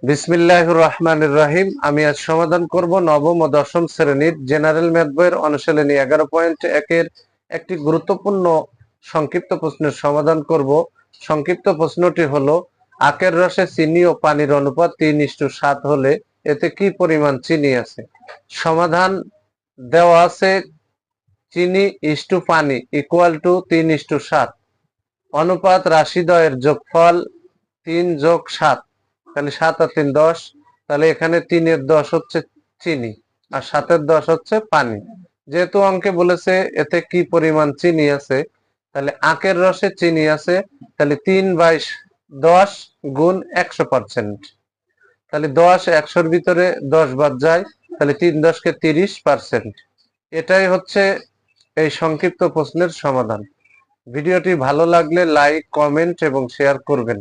বিসমিল্লাহির রহমানির রহিম। আমি আজ সমাধান করব নবম ও দশম শ্রেণীর জেনারেল ম্যাথ বইয়ের অনুশীলনী 11.1 একটি গুরুত্বপূর্ণ সংক্ষিপ্ত প্রশ্নের সমাধান করব। সংক্ষিপ্ত প্রশ্নটি হলো, আখের রসে চিনি ও পানির অনুপাত 3:7 হলে এতে কি পরিমাণ চিনি আছে? সমাধান দেওয়া আছে চিনি ইস্টু পানি ইকুয়াল টু 3:7। অনুপাত রাশিদ্বয়ের যোগফল 3+7, তাহলে 7 আর 3 10, তাহলে এখানে 3-এর 10 হচ্ছে চিনি আর 7-এর 10 হচ্ছে পানি। যেহেতু অঙ্কে বলেছে এতে কি পরিমাণ চিনি আছে, তাহলে আখের রসে চিনি আছে, তাহলে 3/10 গুণ 100%। তাহলে 10 100-র ভিতরে 10 বাদ যায়, তাহলে 3 10-কে 30%। এটাই হচ্ছে এই সংক্ষিপ্ত প্রশ্নের সমাধান। ভিডিওটি ভালো লাগলে লাইক, কমেন্ট এবং শেয়ার করবেন।